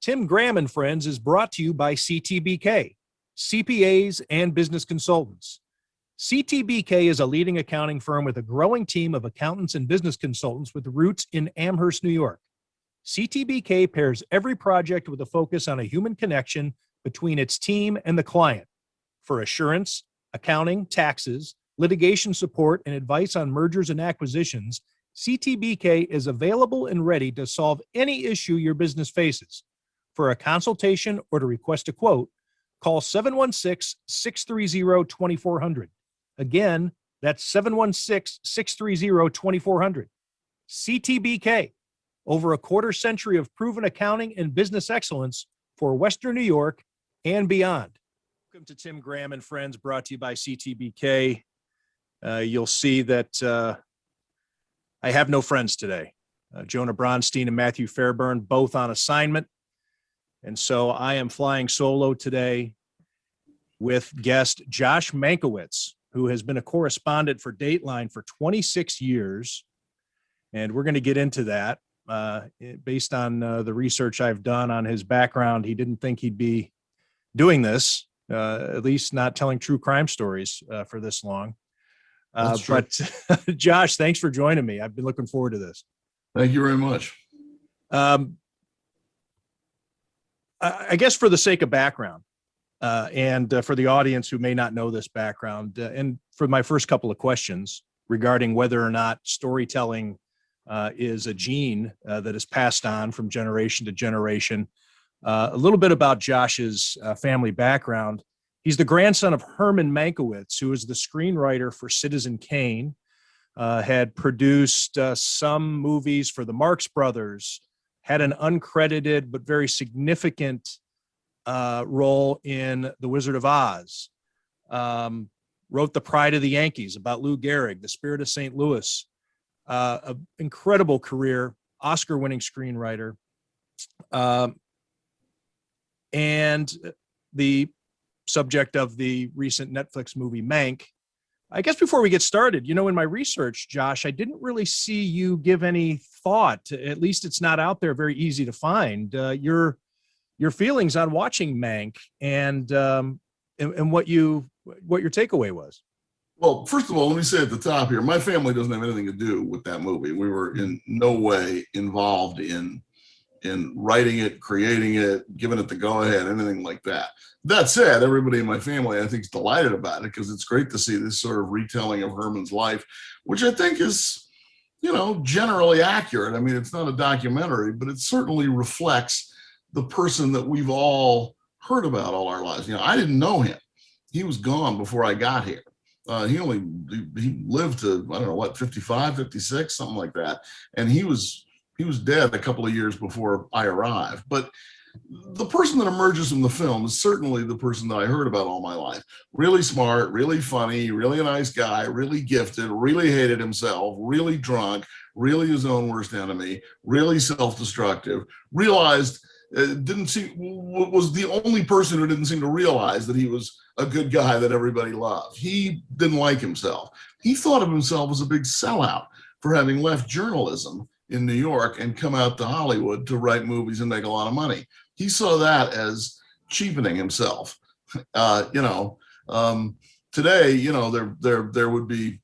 Tim Graham and Friends is brought to you by CTBK, CPAs and business consultants. CTBK is a leading accounting firm with a growing team of accountants and business consultants with roots in Amherst, New York. CTBK pairs every project with a focus on a human connection between its team and the client. For assurance, accounting, taxes, litigation support, and advice on mergers and acquisitions, CTBK is available and ready to solve any issue your business faces. For a consultation or to request a quote, call 716-630-2400. Again, that's 716-630-2400. CTBK, over a quarter century of proven accounting and business excellence for Western New York and beyond. Welcome to Tim Graham and Friends, brought to you by CTBK. You'll see that I have no friends today. Jonah Bronstein and Matthew Fairburn, both on assignment. And so I am flying solo today with guest Josh Mankiewicz, who has been a correspondent for Dateline for 26 years. And we're going to get into that. Based on the research I've done on his background, he didn't think he'd be doing this, at least not telling true crime stories for this long. But Josh, thanks for joining me. I've been looking forward to this. Thank you very much. I guess for the sake of background, and for the audience who may not know this background, and for my first couple of questions regarding whether or not storytelling is a gene that is passed on from generation to generation, a little bit about Josh's family background. He's the grandson of Herman Mankiewicz, who is the screenwriter for Citizen Kane, had produced some movies for the Marx Brothers, had an uncredited but very significant role in The Wizard of Oz, wrote The Pride of the Yankees about Lou Gehrig, The Spirit of St. Louis, an incredible career, Oscar-winning screenwriter, and the subject of the recent Netflix movie Mank. I guess before we get started, in my research, Josh, I didn't really see you give any thought, at least it's not out there very easy to find, your feelings on watching Mank and what your takeaway was. Well, first of all, let me say at the top here, my family doesn't have anything to do with that movie. We were in no way involved in writing it, creating it, giving it the go-ahead, anything like that. That said, everybody in my family, I think, is delighted about it because it's great to see this sort of retelling of Herman's life, which I think is, generally accurate. I mean, it's not a documentary, but it certainly reflects the person that we've all heard about all our lives. I didn't know him. He was gone before I got here. He lived to, 55, 56, something like that. And he was dead a couple of years before I arrived. But the person that emerges from the film is certainly the person that I heard about all my life. Really smart, really funny, really a nice guy, really gifted, really hated himself, really drunk, really his own worst enemy, really self-destructive, was the only person who didn't seem to realize that he was a good guy that everybody loved. He didn't like himself. He thought of himself as a big sellout for having left journalism in New York and come out to Hollywood to write movies and make a lot of money. He saw that as cheapening himself. Today, there would be,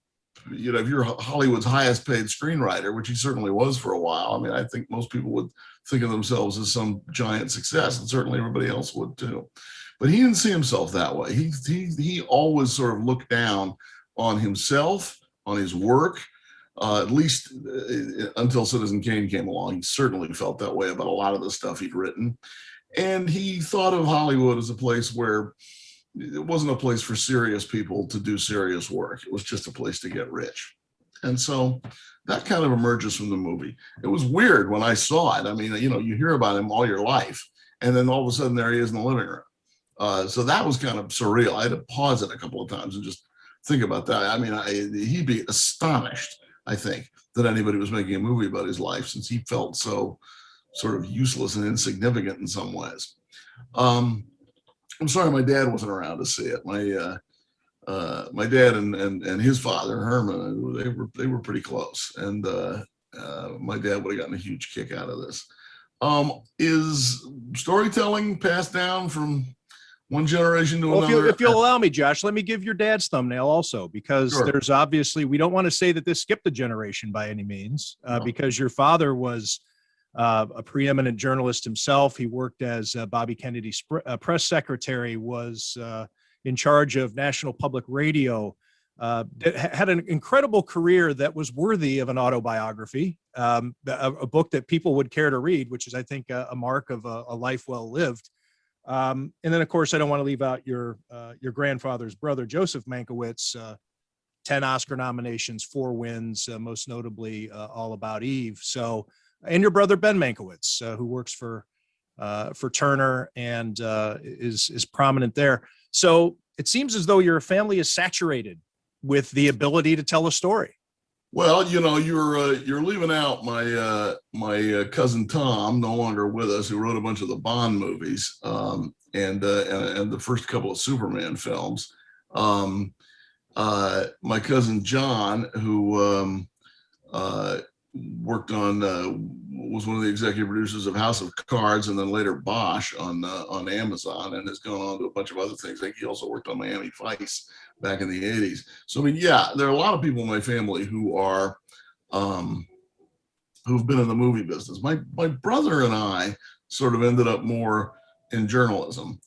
if you're Hollywood's highest paid screenwriter, which he certainly was for a while. I mean, I think most people would think of themselves as some giant success, and certainly everybody else would too. But he didn't see himself that way. He always sort of looked down on himself, on his work, at least until Citizen Kane came along. He certainly felt that way about a lot of the stuff he'd written. And he thought of Hollywood as a place where it wasn't a place for serious people to do serious work. It was just a place to get rich. And so that kind of emerges from the movie. It was weird when I saw it. I mean, you hear about him all your life, and then all of a sudden there he is in the living room. So that was kind of surreal. I had to pause it a couple of times and just think about that. I mean, he'd be astonished, I think, that anybody was making a movie about his life, since he felt so sort of useless and insignificant in some ways. I'm sorry my dad wasn't around to see it. My dad and his father, Herman, they were pretty close. And my dad would have gotten a huge kick out of this. Is storytelling passed down from one generation to Well, another? if you'll allow me, Josh, let me give your dad's thumbnail also, because Sure. there's obviously, we don't want to say that this skipped a generation by any means, No. because your father was a preeminent journalist himself. He worked as Bobby Kennedy's press secretary, was in charge of National Public Radio, had an incredible career that was worthy of an autobiography, a book that people would care to read, which is, I think, a mark of a life well lived. And then, of course, I don't want to leave out your grandfather's brother, Joseph Mankiewicz, 10 Oscar nominations, 4 wins, most notably All About Eve. So, and your brother, Ben Mankiewicz, who works for Turner and is prominent there. So it seems as though your family is saturated with the ability to tell a story. Well, you're leaving out my cousin Tom, no longer with us, who wrote a bunch of the Bond movies, and the first couple of Superman films. My cousin John, who worked on was one of the executive producers of House of Cards and then later Bosch on Amazon, and has gone on to a bunch of other things. I think he also worked on Miami Vice back in the 80s. So I mean, yeah, there are a lot of people in my family who are who've been in the movie business. My brother and I sort of ended up more in journalism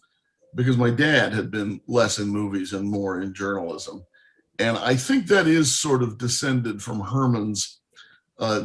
because my dad had been less in movies and more in journalism. And I think that is sort of descended from Herman's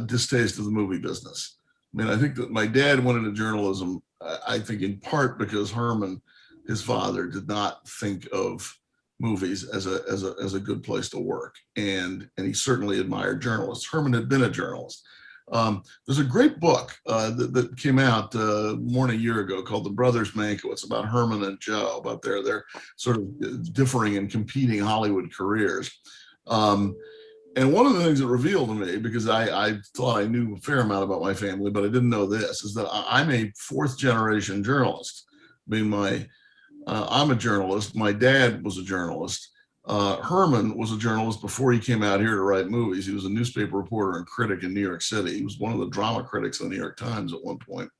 distaste of the movie business. I mean, I think that my dad went into journalism, I think in part because Herman, his father, did not think of movies as a good place to work. And he certainly admired journalists. Herman had been a journalist. There's a great book that came out more than a year ago called The Brothers Mankiewicz, about Herman and Joe, about their sort of differing and competing Hollywood careers. And one of the things that revealed to me, because I thought I knew a fair amount about my family, but I didn't know this, is that I'm a 4th generation journalist. I mean, I'm a journalist. My dad was a journalist. Herman was a journalist before he came out here to write movies. He was a newspaper reporter and critic in New York City. He was one of the drama critics of the New York Times at one point.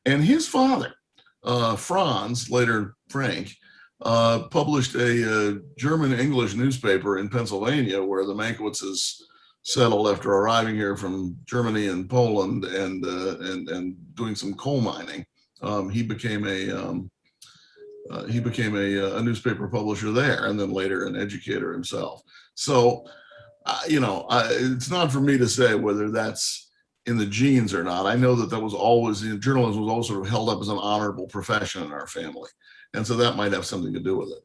And his father, Franz, later Frank, published a German-English newspaper in Pennsylvania where the Mankiewiczes settled after arriving here from Germany and Poland and doing some coal mining. He became a newspaper publisher there, and then later an educator himself. So, it's not for me to say whether that's in the genes or not. I know that was always, journalism was always sort of held up as an honorable profession in our family. And so that might have something to do with it.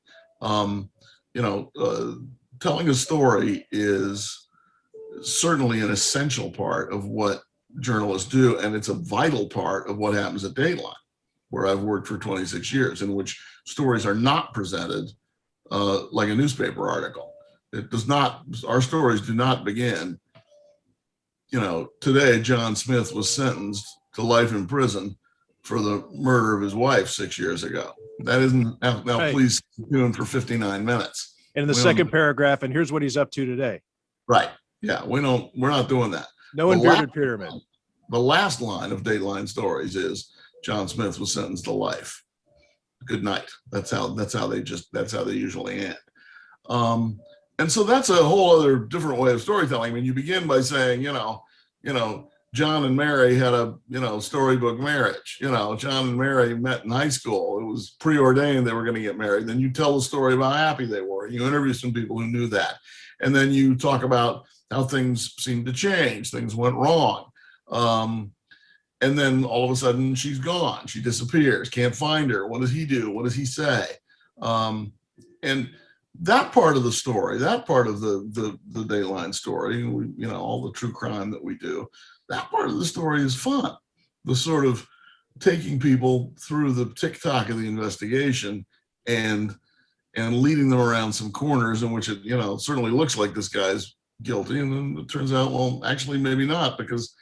Telling a story is certainly an essential part of what journalists do, and it's a vital part of what happens at Dateline, where I've worked for 26 years, in which stories are not presented like a newspaper article. Our stories do not begin, today John Smith was sentenced to life in prison for the murder of his wife 6 years ago. That isn't, now right. Please do him for 59 minutes. And in the second paragraph, and here's what he's up to today. Right. Yeah, we're not doing that. No inverted pyramid. The last line of Dateline stories is John Smith was sentenced to life. Good night. That's how they usually end. And so that's a whole other different way of storytelling. I mean, you begin by saying, John and Mary had a, storybook marriage. John and Mary met in high school. It was preordained they were going to get married. Then you tell the story about how happy they were. You interview some people who knew that. And then you talk about how things seemed to change. Things went wrong. And then all of a sudden she's gone. She disappears. Can't find her. What does he do? What does he say? And that part of the story, that part of the Dateline story, all the true crime that we do, that part of the story is fun. The sort of taking people through the tick-tock of the investigation and leading them around some corners in which it, certainly looks like this guy's guilty. And then it turns out, well, actually, maybe not, because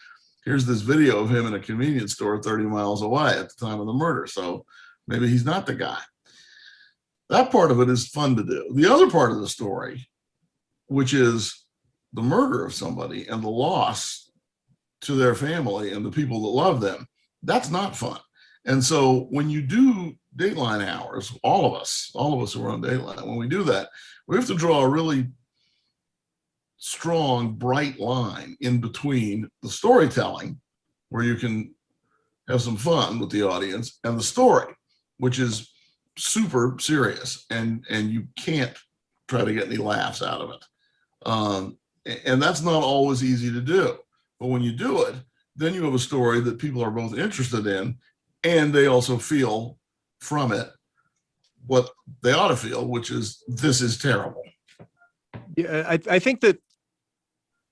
here's this video of him in a convenience store 30 miles away at the time of the murder. So maybe he's not the guy. That part of it is fun to do. The other part of the story, which is the murder of somebody and the loss to their family and the people that love them, That's not fun. And so when you do Dateline hours, all of us who are on Dateline, when we do that, we have to draw a really strong, bright line in between the storytelling, where you can have some fun with the audience, and the story, which is super serious, and you can't try to get any laughs out of it. And that's not always easy to do. But when you do it, then you have a story that people are both interested in, and they also feel from it what they ought to feel, which is, this is terrible. Yeah, I think that,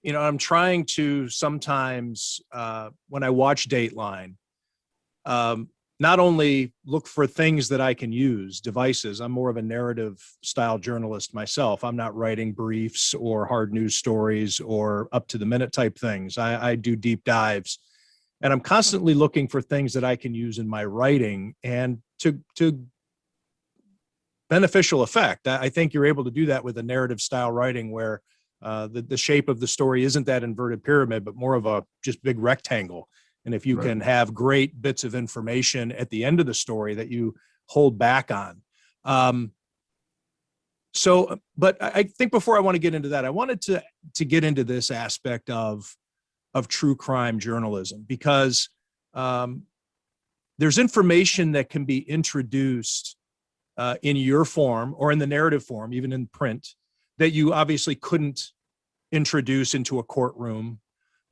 I'm trying to sometimes, when I watch Dateline, not only look for things that I can use, devices. I'm more of a narrative style journalist myself. I'm not writing briefs or hard news stories or up to the minute type things. I do deep dives, and I'm constantly looking for things that I can use in my writing and to beneficial effect. I think you're able to do that with a narrative style writing where the shape of the story isn't that inverted pyramid, but more of a just big rectangle. And if you can have great bits of information at the end of the story that you hold back on. But I think before I want to get into that, I wanted to get into this aspect of true crime journalism, because there's information that can be introduced in your form or in the narrative form, even in print, that you obviously couldn't introduce into a courtroom,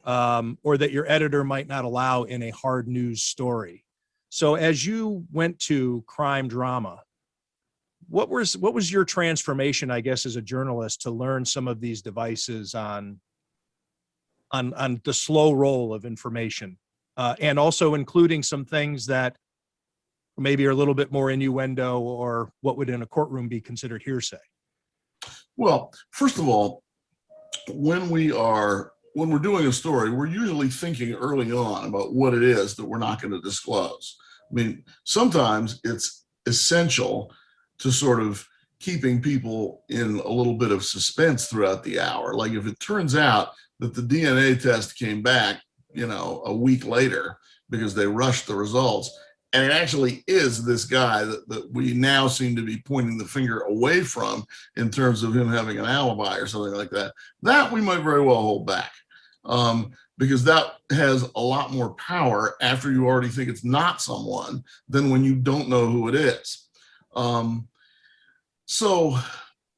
or that your editor might not allow in a hard news story. So as you went to crime drama, what was your transformation, I guess, as a journalist, to learn some of these devices on the slow roll of information, and also including some things that maybe are a little bit more innuendo, or what would in a courtroom be considered hearsay? Well, first of all, when we're doing a story, we're usually thinking early on about what it is that we're not going to disclose. I mean, sometimes it's essential to sort of keeping people in a little bit of suspense throughout the hour. Like if it turns out that the DNA test came back, a week later because they rushed the results, and it actually is this guy that we now seem to be pointing the finger away from in terms of him having an alibi or something like that, that we might very well hold back. Because that has a lot more power after you already think it's not someone than when you don't know who it is. So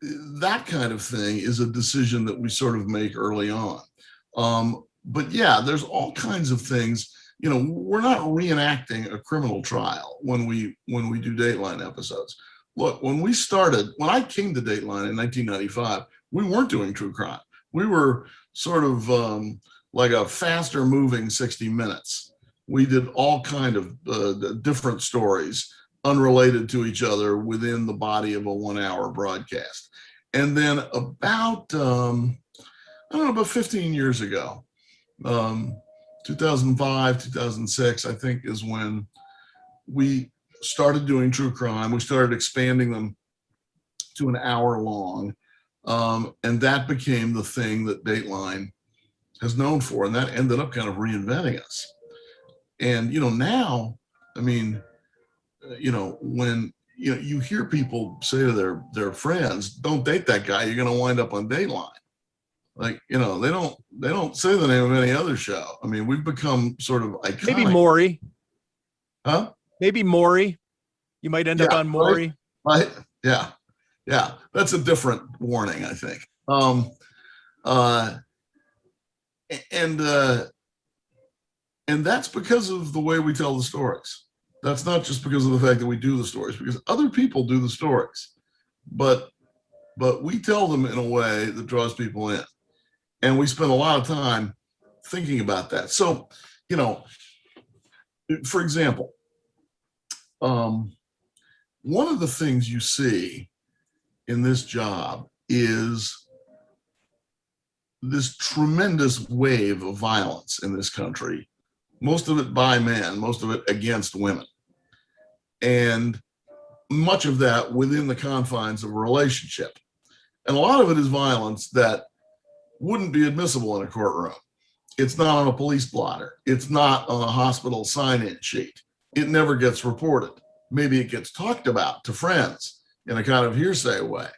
that kind of thing is a decision that we sort of make early on. But yeah, there's all kinds of things. We're not reenacting a criminal trial when we do Dateline episodes. Look, when I came to Dateline in 1995, we weren't doing true crime. We were sort of like a faster moving 60 Minutes. We did all kind of different stories unrelated to each other within the body of a 1 hour broadcast. And then about 15 years ago, 2005, 2006, I think, is when we started doing true crime. We started expanding them to an hour long. And that became the thing that Dateline has known for. And that ended up kind of reinventing us. And, now, I mean, when you hear people say to their friends, don't date that guy, you're going to wind up on Dateline. Like, they don't say the name of any other show. I mean, we've become sort of iconic. Maybe Maury. Huh? Maybe Maury. You might end up on Maury. Right. Yeah. Yeah. That's a different warning, I think. And that's because of the way we tell the stories. That's not just because of the fact that we do the stories, because other people do the stories, but we tell them in a way that draws people in. And we spend a lot of time thinking about that. So, for example, one of the things you see in this job is this tremendous wave of violence in this country, most of it by men, most of it against women. And much of that within the confines of a relationship. And a lot of it is violence that wouldn't be admissible in a courtroom. It's not on a police blotter. It's not on a hospital sign-in sheet. It never gets reported. Maybe it gets talked about to friends in a kind of hearsay way.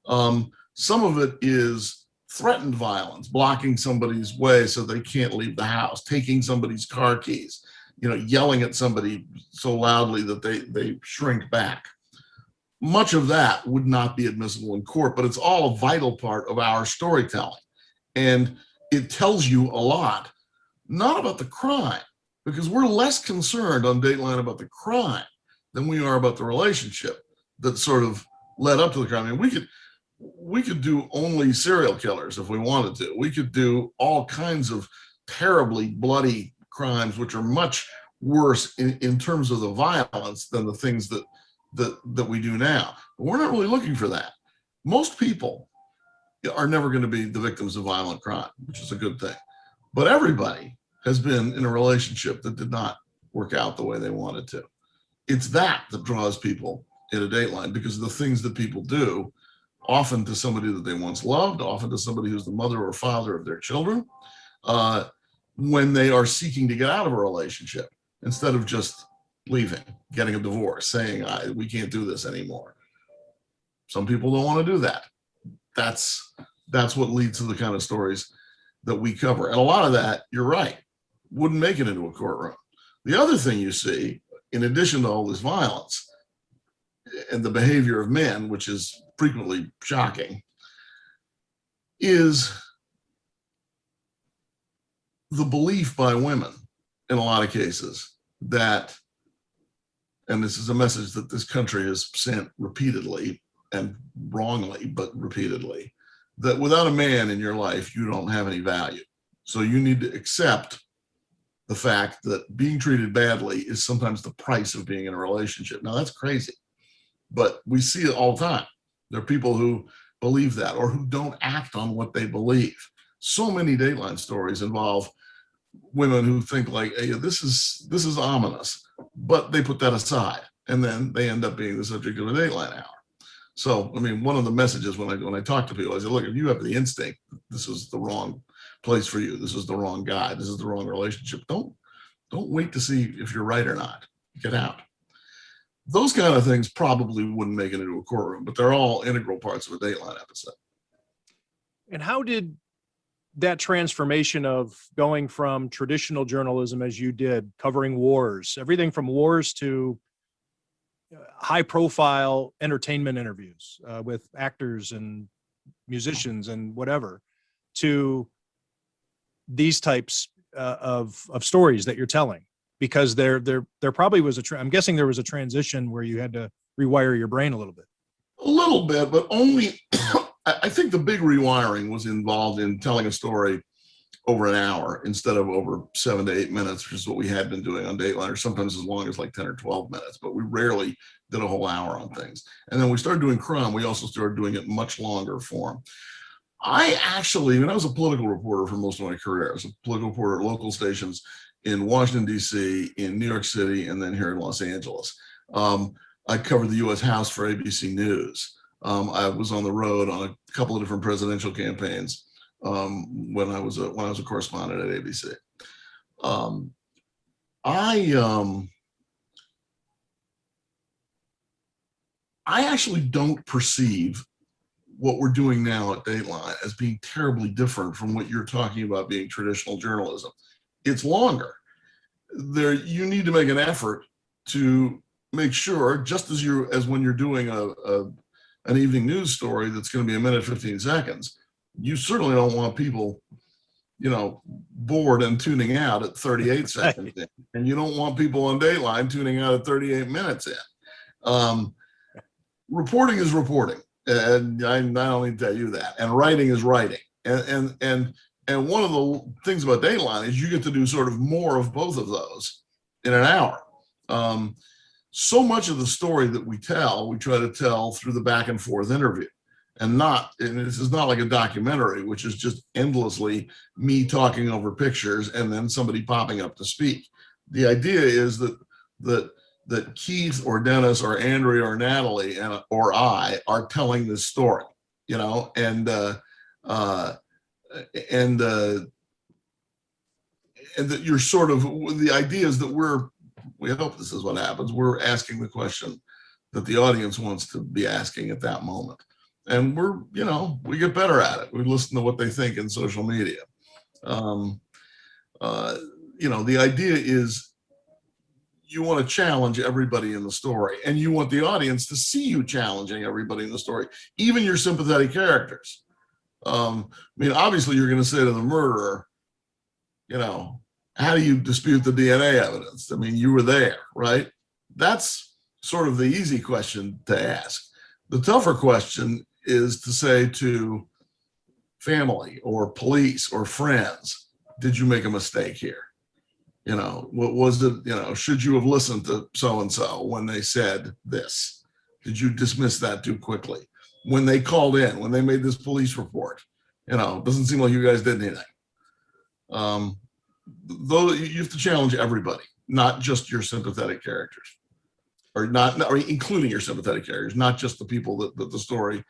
Some of it is threatened violence, blocking somebody's way so they can't leave the house, taking somebody's car keys, yelling at somebody so loudly that they shrink back. Much of that would not be admissible in court, but it's all a vital part of our storytelling. And it tells you a lot, not about the crime, because we're less concerned on Dateline about the crime than we are about the relationship that sort of led up to the crime. I mean, we could do only serial killers if we wanted to. We could do all kinds of terribly bloody crimes, which are much worse in terms of the violence than the things that we do now. But we're not really looking for that. Most people are never going to be the victims of violent crime, which is a good thing. But everybody has been in a relationship that did not work out the way they wanted to. It's that draws people into Dateline, because of the things that people do, often to somebody that they once loved, often to somebody who's the mother or father of their children, when they are seeking to get out of a relationship instead of just leaving, getting a divorce, saying, we can't do this anymore. Some people don't want to do that. That's what leads to the kind of stories that we cover. And a lot of that, you're right, wouldn't make it into a courtroom. The other thing you see, in addition to all this violence and the behavior of men, which is frequently shocking, is the belief by women in a lot of cases that, and this is a message that this country has sent repeatedly and wrongly, but repeatedly, that without a man in your life, you don't have any value. So you need to accept the fact that being treated badly is sometimes the price of being in a relationship. Now that's crazy, but we see it all the time. There are people who believe that or who don't act on what they believe. So many Dateline stories involve women who think like, hey, this is ominous, but they put that aside, and then they end up being the subject of a Dateline hour. So, I mean, one of the messages when I talk to people, I say, look, if you have the instinct, this is the wrong place for you. This is the wrong guy. This is the wrong relationship. Don't wait to see if you're right or not. Get out. Those kind of things probably wouldn't make it into a courtroom, but they're all integral parts of a Dateline episode. And how did that transformation of going from traditional journalism, as you did, covering wars, everything from wars to high profile entertainment interviews with actors and musicians and whatever, to these types of stories that you're telling? Because there probably was I'm guessing there was a transition where you had to rewire your brain a little bit. A little bit, but only, I think the big rewiring was involved in telling a story over an hour instead of over 7 to 8 minutes, which is what we had been doing on Dateline, or sometimes as long as like 10 or 12 minutes, but we rarely did a whole hour on things. And then we started doing crime. We also started doing it much longer form. I was a political reporter for most of my career. I was a political reporter at local stations in Washington, D.C., in New York City, and then here in Los Angeles. I covered the U.S. House for ABC News. I was on the road on a couple of different presidential campaigns when I was a correspondent at ABC. I actually don't perceive what we're doing now at Dateline as being terribly different from what you're talking about being traditional journalism. It's longer. You need to make an effort to make sure, just as when you're doing an evening news story that's going to be a minute, 15 seconds, you certainly don't want people, bored and tuning out at 38 seconds in. And you don't want people on Dateline tuning out at 38 minutes in. Reporting is reporting. And I don't need to tell you that. And writing is writing. And one of the things about Dateline is you get to do sort of more of both of those in an hour. So much of the story that we try to tell through the back and forth interview, and this is not like a documentary, which is just endlessly me talking over pictures and then somebody popping up to speak. The idea is that Keith or Dennis or Andrea or Natalie or I are telling this story, and and that you're sort of, the idea is that we hope this is what happens. We're asking the question that the audience wants to be asking at that moment. And we get better at it. We listen to what they think in social media. The idea is you want to challenge everybody in the story, and you want the audience to see you challenging everybody in the story, even your sympathetic characters. Obviously you're going to say to the murderer, how do you dispute the DNA evidence? You were there, right? That's sort of the easy question to ask. The tougher question is to say to family or police or friends, did you make a mistake here? What was it? Should you have listened to so-and-so when they said this? Did you dismiss that too quickly? When they called in, when they made this police report, doesn't seem like you guys did anything. Though you have to challenge everybody, not just your sympathetic characters, or including your sympathetic characters, not just the people that the story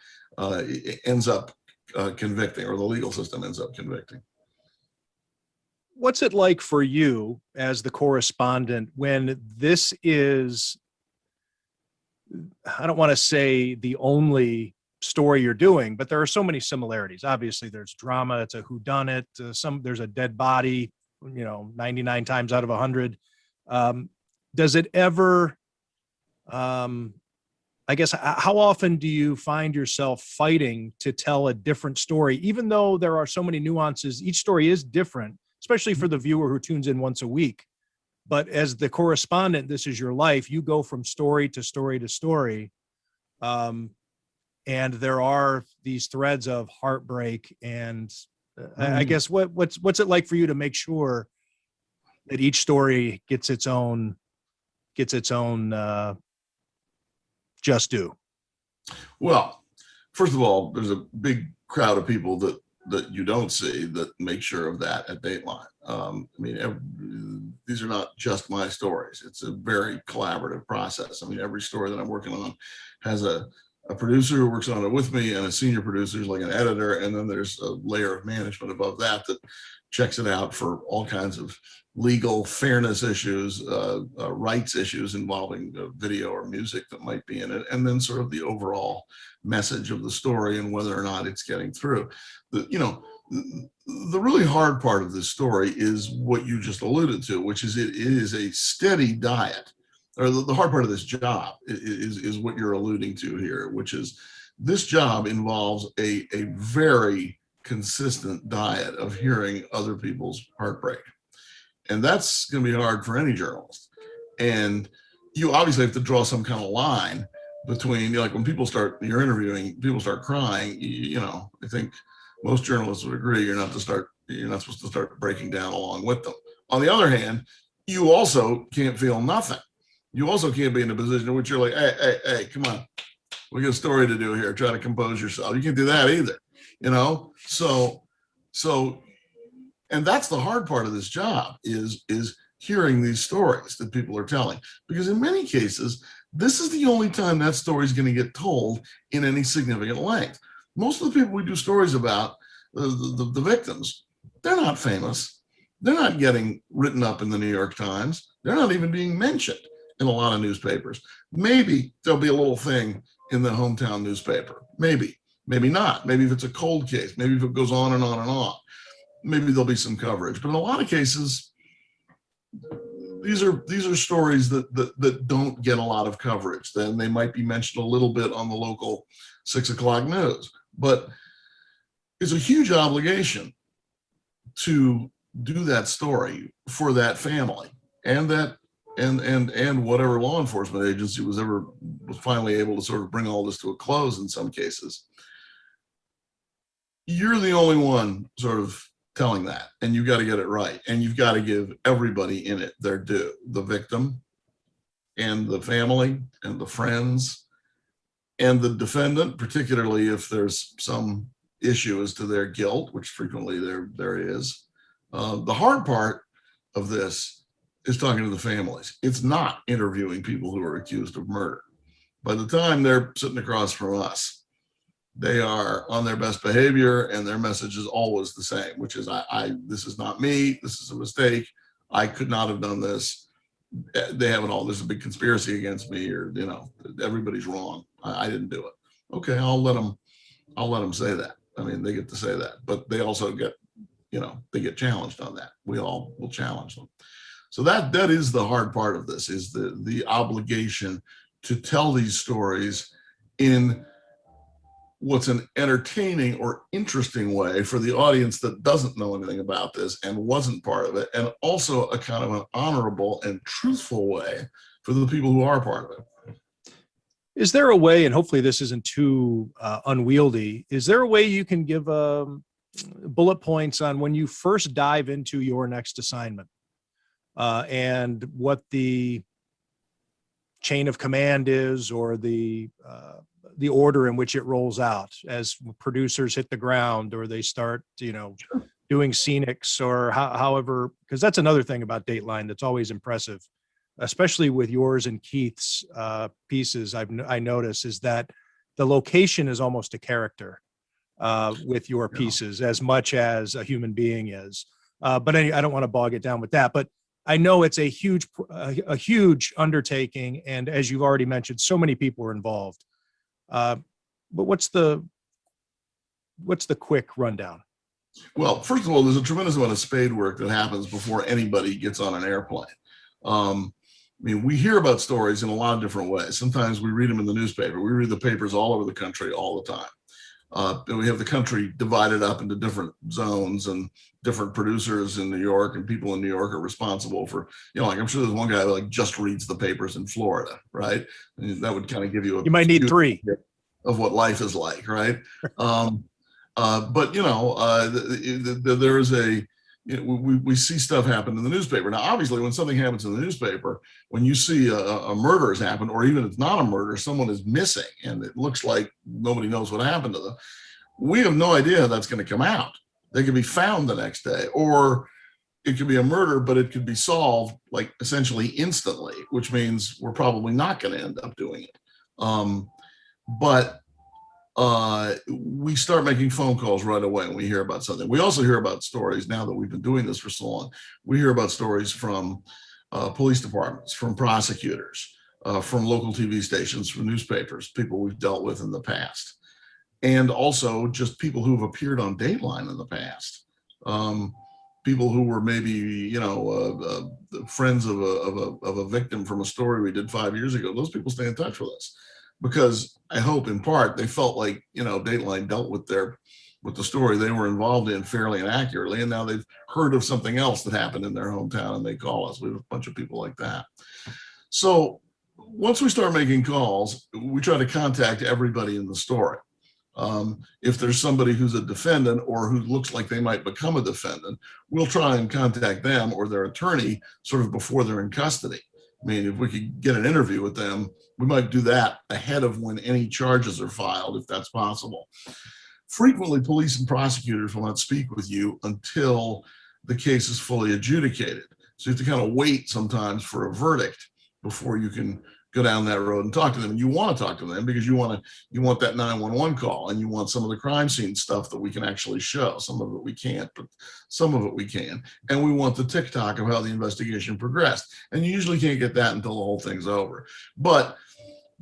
ends up convicting, or the legal system ends up convicting. What's it like for you as the correspondent when this is, I don't want to say the only story you're doing, but there are so many similarities. Obviously there's drama, it's a whodunit, there's a dead body, 99 times out of 100. Does it ever, I guess, how often do you find yourself fighting to tell a different story, even though there are so many nuances? Each story is different, especially for the viewer who tunes in once a week. But as the correspondent, this is your life. You go from story to story to story. And there are these threads of heartbreak. And I guess what's it like for you to make sure that each story gets its own just due? Well, First of all, there's a big crowd of people that you don't see that make sure of that at Dateline. These are not just my stories. It's a very collaborative process. Every story that I'm working on has a producer who works on it with me, and a senior producer who's like an editor, and then there's a layer of management above that checks it out for all kinds of legal fairness issues, rights issues involving video or music that might be in it, and then sort of the overall message of the story and whether or not it's getting through. The really hard part of this story is what you just alluded to, which is it is a steady diet, or the hard part of this job is what you're alluding to here, which is this job involves a very consistent diet of hearing other people's heartbreak. And that's going to be hard for any journalist. And you obviously have to draw some kind of line between, like when you're interviewing, people start crying, I think most journalists would agree you're not supposed to start breaking down along with them. On the other hand, you also can't feel nothing. You also can't be in a position in which you're like, hey, come on, we got a story to do here. Try to compose yourself. You can't do that either, So, and that's the hard part of this job is hearing these stories that people are telling, because in many cases, this is the only time that story is going to get told in any significant length. Most of the people we do stories about, the victims, they're not famous. They're not getting written up in the New York Times. They're not even being mentioned in a lot of newspapers. Maybe there'll be a little thing in the hometown newspaper. Maybe not. Maybe if it's a cold case, maybe if it goes on and on and on, maybe there'll be some coverage. But in a lot of cases, these are stories that don't get a lot of coverage. Then they might be mentioned a little bit on the local 6 o'clock news, but it's a huge obligation to do that story for that family and whatever law enforcement agency was finally able to sort of bring all this to a close in some cases. You're the only one sort of telling that, and you've got to get it right, and you've got to give everybody in it their due, the victim and the family and the friends and the defendant, particularly if there's some issue as to their guilt, which frequently there is. The hard part of this is talking to the families. It's not interviewing people who are accused of murder. By the time they're sitting across from us, they are on their best behavior, and their message is always the same, which is, this is not me. This is a mistake. I could not have done this. They have it all. There's a big conspiracy against me, or, everybody's wrong. I didn't do it. Okay, I'll let them say that. I mean, they get to say that, but they also get, they get challenged on that. We all will challenge them. So that is the hard part of this, is the obligation to tell these stories in what's an entertaining or interesting way for the audience that doesn't know anything about this and wasn't part of it, and also a kind of an honorable and truthful way for the people who are part of it. Is there a way, and hopefully this isn't too unwieldy, is there a way you can give bullet points on when you first dive into your next assignment and what the chain of command is, or the order in which it rolls out as producers hit the ground, or they start, doing scenics, or however, because that's another thing about Dateline that's always impressive, especially with yours and Keith's pieces. I notice is that the location is almost a character with your pieces, as much as a human being is. But anyway, I don't want to bog it down with that, but I know it's a huge undertaking. And as you've already mentioned, so many people are involved. But what's the quick rundown? Well, first of all, there's a tremendous amount of spade work that happens before anybody gets on an airplane. We hear about stories in a lot of different ways. Sometimes we read them in the newspaper. We read the papers all over the country all the time. And we have the country divided up into different zones, and different producers in New York and people in New York are responsible for, like, I'm sure there's one guy who just reads the papers in Florida, right? And that would kind of give you you might need 3 of what life is like, right? But there is we see stuff happen in the newspaper. Now, obviously, when something happens in the newspaper, when you see a murder has happened, or even if it's not a murder, someone is missing and it looks like nobody knows what happened to them, we have no idea how that's going to come out. They could be found the next day, or it could be a murder, but it could be solved like essentially instantly, which means we're probably not going to end up doing it. But we start making phone calls right away when we hear about something. We also hear about stories, now that we've been doing this for so long. We hear about stories from police departments, from prosecutors, from local TV stations, from newspapers, people we've dealt with in the past, and also just people who've appeared on Dateline in the past. People who were maybe, friends of a victim from a story we did 5 years ago. Those people stay in touch with us, because I hope in part they felt like, Dateline dealt with the story they were involved in fairly and accurately, and now they've heard of something else that happened in their hometown and they call us. We have a bunch of people like that. So once we start making calls, we try to contact everybody in the story. If there's somebody who's a defendant or who looks like they might become a defendant, we'll try and contact them or their attorney sort of before they're in custody. If we could get an interview with them, we might do that ahead of when any charges are filed, if that's possible. Frequently, police and prosecutors will not speak with you until the case is fully adjudicated. So you have to kind of wait sometimes for a verdict before you can go down that road and talk to them. And you want to talk to them because you want that 911 call, and you want some of the crime scene stuff that we can actually show. Some of it we can't, but some of it we can. And we want the tick-tock of how the investigation progressed. And you usually can't get that until the whole thing's over. But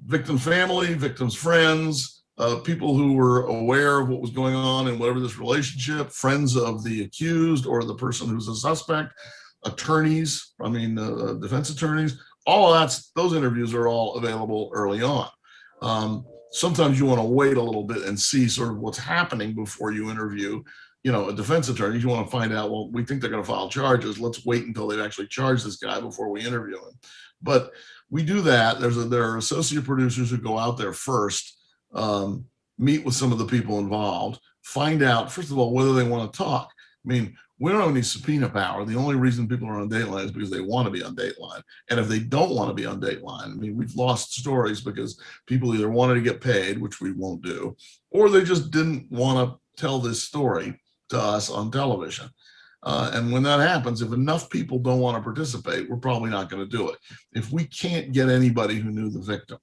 victim family, victims' friends, people who were aware of what was going on in whatever this relationship, friends of the accused or the person who's a suspect, attorneys, defense attorneys, all of that, those interviews are all available early on. Sometimes you want to wait a little bit and see sort of what's happening before you interview, a defense attorney. You want to find out, well, we think they're going to file charges. Let's wait until they've actually charged this guy before we interview him. But we do that. There are associate producers who go out there first, meet with some of the people involved, find out, first of all, whether they want to talk. We don't have any subpoena power. The only reason people are on Dateline is because they want to be on Dateline. And if they don't want to be on Dateline, we've lost stories because people either wanted to get paid, which we won't do, or they just didn't want to tell this story to us on television. And when that happens, if enough people don't want to participate, we're probably not going to do it. If we can't get anybody who knew the victim,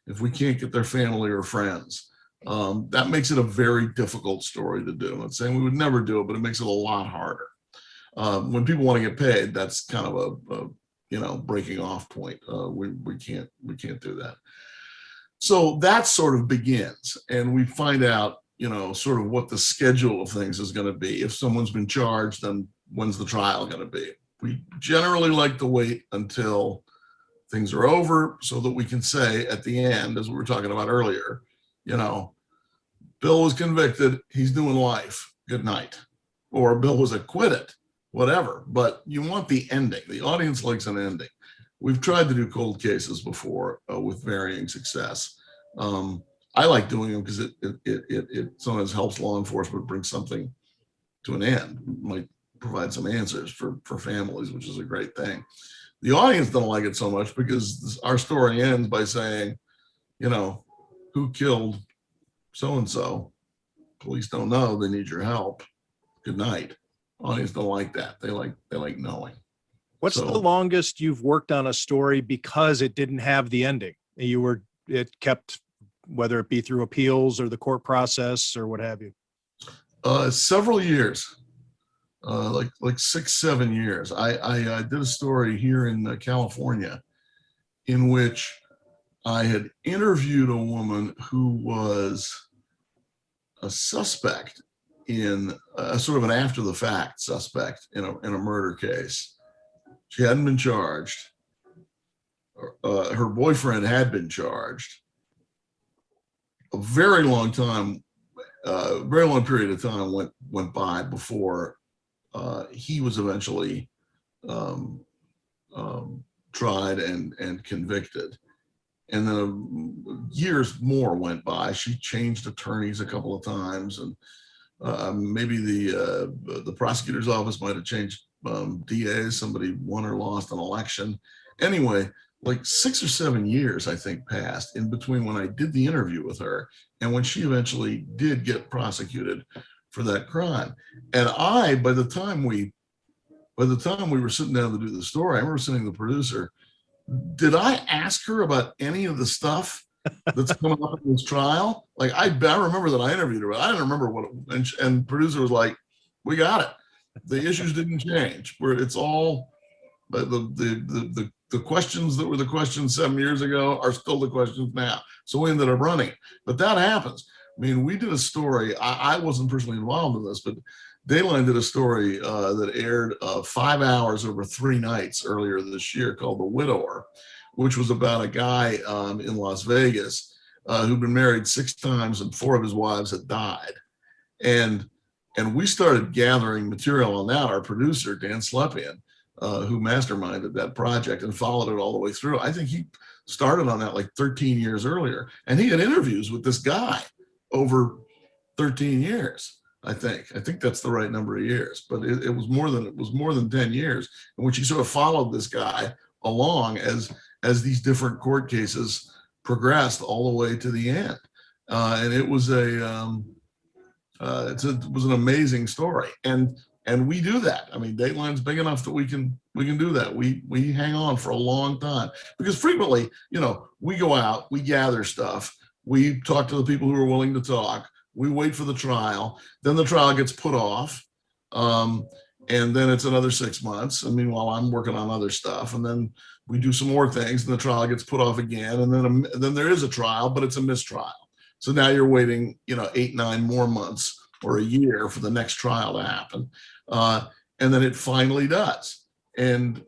if we can't get their family or friends, That makes it a very difficult story to do. I'm not saying we would never do it, but it makes it a lot harder. When people want to get paid, that's kind of a breaking off point. We can't do that. So that sort of begins, and we find out, sort of what the schedule of things is going to be. If someone's been charged, then when's the trial going to be? We generally like to wait until things are over so that we can say at the end, as we were talking about earlier, Bill was convicted, he's doing life, good night. Or Bill was acquitted, whatever. But you want the ending. The audience likes an ending. We've tried to do cold cases before with varying success. I like doing them because it sometimes helps law enforcement bring something to an end. It might provide some answers for families, which is a great thing. The audience don't like it so much because our story ends by saying, who killed so-and-so? Police don't know, they need your help. Good night. Audience don't like that. They like knowing. What's the longest you've worked on a story because it didn't have the ending? It kept, whether it be through appeals or the court process or what have you? Several years, like 6-7 years. I did a story here in California in which I had interviewed a woman who was a suspect in a sort of an after the fact suspect in a murder case. She hadn't been charged. Her boyfriend had been charged. A very long period of time went by before he was eventually tried and convicted. And then years more went by. She changed attorneys a couple of times, and maybe the prosecutor's office might have changed DAs. Somebody won or lost an election. Anyway, like 6 or 7 years, I think, passed in between when I did the interview with her and when she eventually did get prosecuted for that crime. And by the time we were sitting down to do the story, I remember sitting to the producer. Did I ask her about any of the stuff that's coming up in this trial? Like I remember that I interviewed her, but I didn't remember what. And producer was like, "We got it. The issues didn't change. Where it's all the questions that were the questions 7 years ago are still the questions now." So we ended up running it. But that happens. I mean, we did a story. I wasn't personally involved in this, but Dateline did a story that aired 5 hours over 3 nights earlier this year called The Widower, which was about a guy in Las Vegas who'd been married 6 times and 4 of his wives had died. And we started gathering material on that. Our producer, Dan Slepian, who masterminded that project and followed it all the way through. I think he started on that like 13 years earlier. And he had interviews with this guy over 13 years. I think that's the right number of years, but it was more than 10 years in which he sort of followed this guy along as these different court cases progressed all the way to the end. And it was it was an amazing story. And we do that. I mean, Dateline's big enough that we can do that. We hang on for a long time because frequently, we go out, we gather stuff, we talk to the people who are willing to talk. We wait for the trial, then the trial gets put off, and then it's another 6 months. And meanwhile, I'm working on other stuff, and then we do some more things, and the trial gets put off again, and then there is a trial, but it's a mistrial. So now you're waiting, 8, 9 more months or a year for the next trial to happen, and then it finally does, and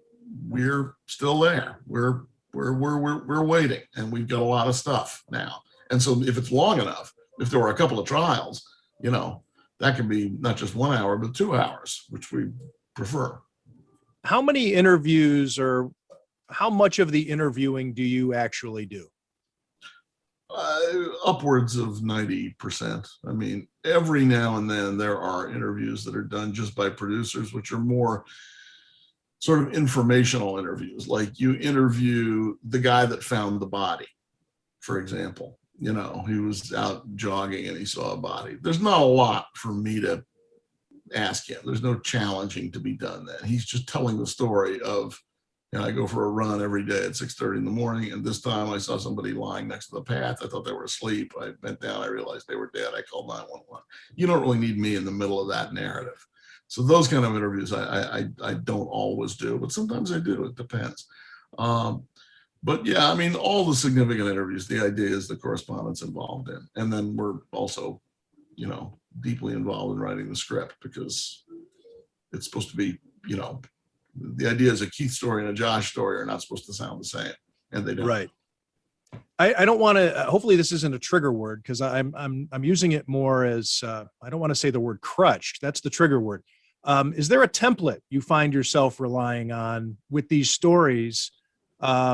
we're still there. We're waiting, and we've got a lot of stuff now. And so if it's long enough. If there were a couple of trials, that can be not just 1 hour, but 2 hours, which we prefer. How many interviews or how much of the interviewing do you actually do? Upwards of 90%. I mean, every now and then there are interviews that are done just by producers, which are more sort of informational interviews. Like you interview the guy that found the body, for example. He was out jogging and he saw a body. There's not a lot for me to ask him. There's no challenging to be done then. He's just telling the story of And I go for a run every day at 6:30 in the morning. And this time I saw somebody lying next to the path. I thought they were asleep. I bent down. I realized they were dead. I called 911. You don't really need me in the middle of that narrative. So those kind of interviews I don't always do, but sometimes I do. It depends. But yeah, I mean, all the significant interviews, the idea is the correspondent's involved in. And then we're also, you know, deeply involved in writing the script, because it's supposed to be, you know, the idea is a Keith story and a Josh story are not supposed to sound the same, and they don't. Right. I don't want to, hopefully this isn't a trigger word, because I'm using it more as, I don't want to say the word crutch. That's the trigger word. Is there a template you find yourself relying on with these stories? But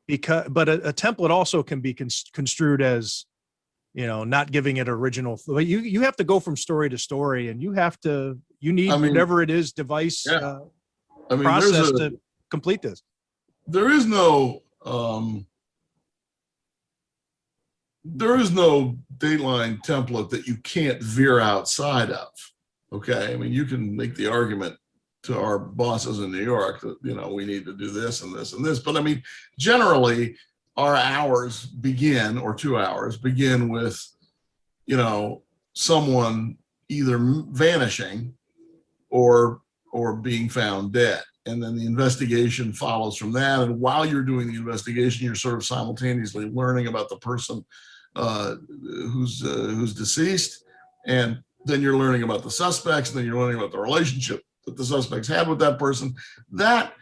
a template also can be construed as, you know, not giving it original. But you have to go from story to story, and you need whatever it is device process to complete this. There is no Dateline template that you can't veer outside of. Okay, I mean, you can make the argument to our bosses in New York that, you know, we need to do this and this and this, but I mean, generally our hours begin, or 2 hours begin with, you know, someone either vanishing or being found dead. And then the investigation follows from that. And while you're doing the investigation, you're sort of simultaneously learning about the person who's deceased. And then you're learning about the suspects, and then you're learning about the relationship that the suspects had with that person. That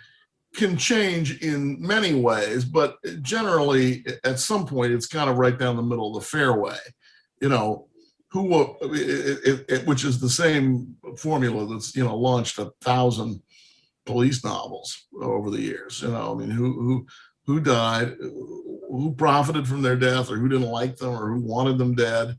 can change in many ways, but generally at some point it's kind of right down the middle of the fairway, you know, which is the same formula that's, you know, launched 1,000 police novels over the years. You know, I mean, who died, who profited from their death, or who didn't like them, or who wanted them dead,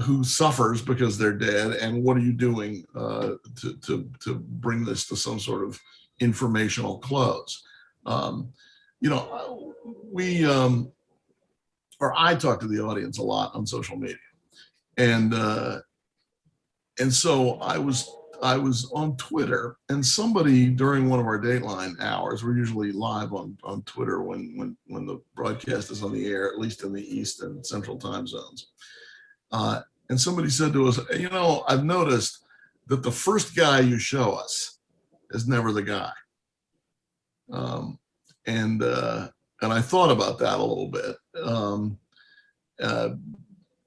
who suffers because they're dead, and what are you doing to bring this to some sort of informational close. You know, I talk to the audience a lot on social media, and so I was on Twitter, and somebody during one of our Dateline hours, we're usually live on Twitter when the broadcast is on the air, at least in the East and Central time zones. And somebody said to us, you know, I've noticed that the first guy you show us is never the guy. And I thought about that a little bit.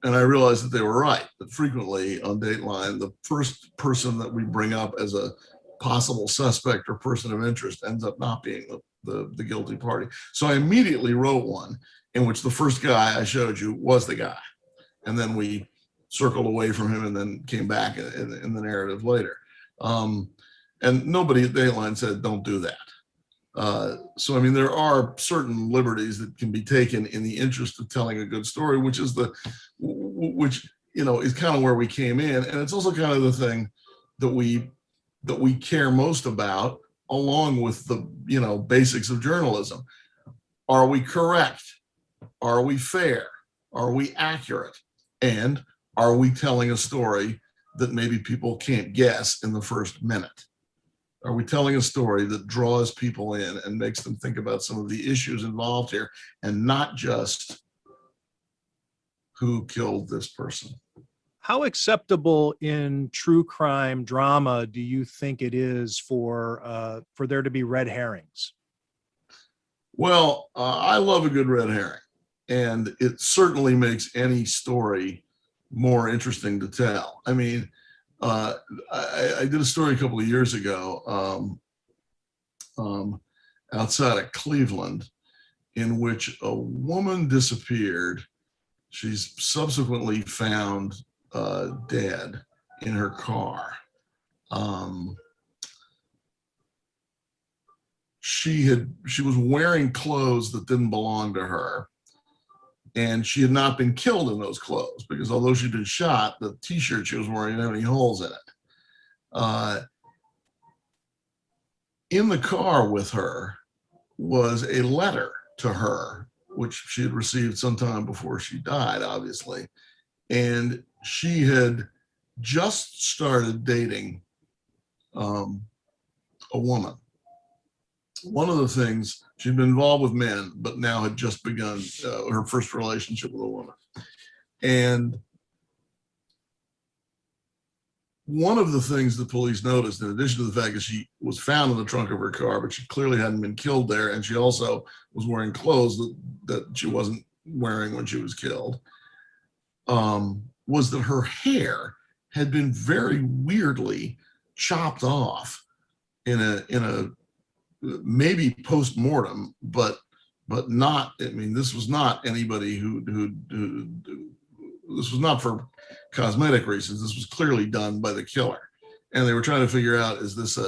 And I realized that they were right, that frequently on Dateline, the first person that we bring up as a possible suspect or person of interest ends up not being the guilty party. So I immediately wrote one in which the first guy I showed you was the guy. And then we circled away from him and then came back in the narrative later. And nobody at Dateline said, don't do that. So, I mean, there are certain liberties that can be taken in the interest of telling a good story, which, you know, is kind of where we came in. And it's also kind of the thing that we care most about, along with the, you know, basics of journalism. Are we correct? Are we fair? Are we accurate? And are we telling a story that maybe people can't guess in the first minute? Are we telling a story that draws people in and makes them think about some of the issues involved here, and not just who killed this person? How acceptable in true crime drama do you think it is for there to be red herrings? Well, I love a good red herring, and it certainly makes any story more interesting to tell. I mean, I did a story a couple of years ago outside of Cleveland, in which a woman disappeared. She's subsequently found dead in her car. She was wearing clothes that didn't belong to her, and she had not been killed in those clothes, because although she'd been shot, the t-shirt she was wearing didn't have any holes in it. In the car with her was a letter to her, which she had received sometime before she died, obviously. And she had just started dating a woman one of the things, she'd been involved with men, but now had just begun her first relationship with a woman. And one of the things the police noticed, in addition to the fact that she was found in the trunk of her car, but she clearly hadn't been killed there, and she also was wearing clothes that she wasn't wearing when she was killed, was that her hair had been very weirdly chopped off in a maybe post-mortem, but not, I mean, this was not anybody who this was not for cosmetic reasons. This was clearly done by the killer. And they were trying to figure out, is this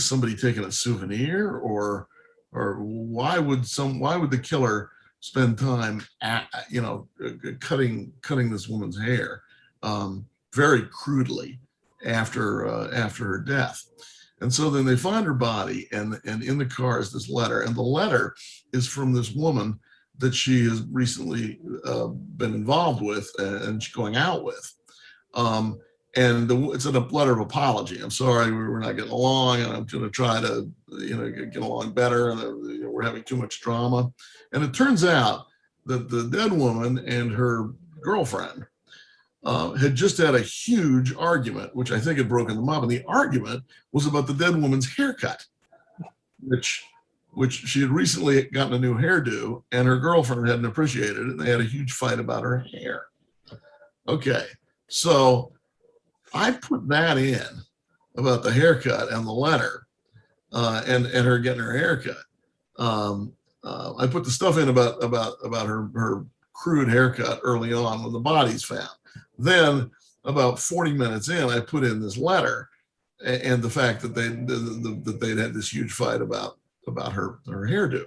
somebody taking a souvenir, or why would the killer spend time cutting this woman's hair very crudely after her death. And so then they find her body, and in the car is this letter, and the letter is from this woman that she has recently been involved with and going out with. It's a letter of apology. I'm sorry, we're not getting along, and I'm going to try to get along better, and we're having too much drama. And it turns out that the dead woman and her girlfriend had just had a huge argument, which I think had broken them up. And the argument was about the dead woman's haircut, which she had recently gotten a new hairdo, and her girlfriend hadn't appreciated it, and they had a huge fight about her hair. Okay, so I put that in about the haircut and the letter, and her getting her haircut. I put the stuff in about her crude haircut early on when the body's found. Then about 40 minutes in, I put in this letter and the fact that they'd had this huge fight about her hairdo.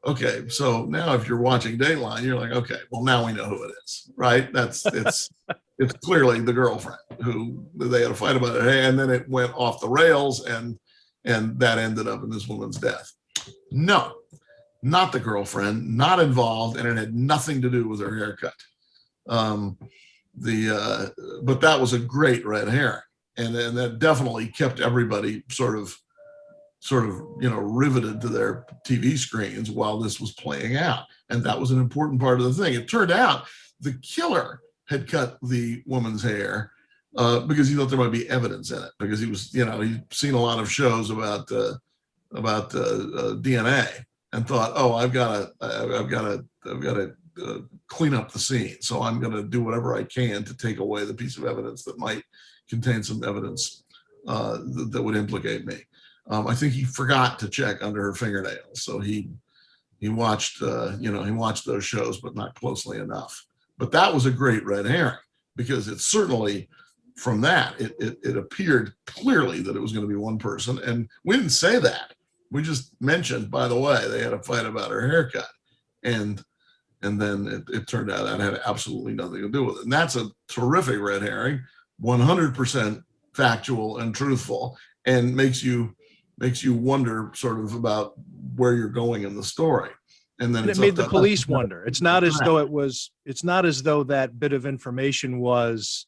Okay, so now if you're watching Dateline, you're like, okay, well, now we know who it is, right? It's clearly the girlfriend who they had a fight about it, and then it went off the rails, and that ended up in this woman's death. No, not the girlfriend, not involved, and it had nothing to do with her haircut. But that was a great red herring, and that definitely kept everybody sort of riveted to their TV screens while this was playing out. And that was an important part of the thing. It turned out the killer had cut the woman's hair because he thought there might be evidence in it, because he was, he'd seen a lot of shows about DNA, and thought, oh, I've got to clean up the scene. So I'm going to do whatever I can to take away the piece of evidence that might contain some evidence that would implicate me. I think he forgot to check under her fingernails, so he watched those shows, but not closely enough. But that was a great red herring, because it certainly, from that, it appeared clearly that it was going to be one person, and we didn't say that. We just mentioned, by the way, they had a fight about her haircut, and then it turned out that had absolutely nothing to do with it. And that's a terrific red herring, 100% factual and truthful, and makes you wonder sort of about where you're going in the story. And then it made the police wonder. It's not as though that bit of information was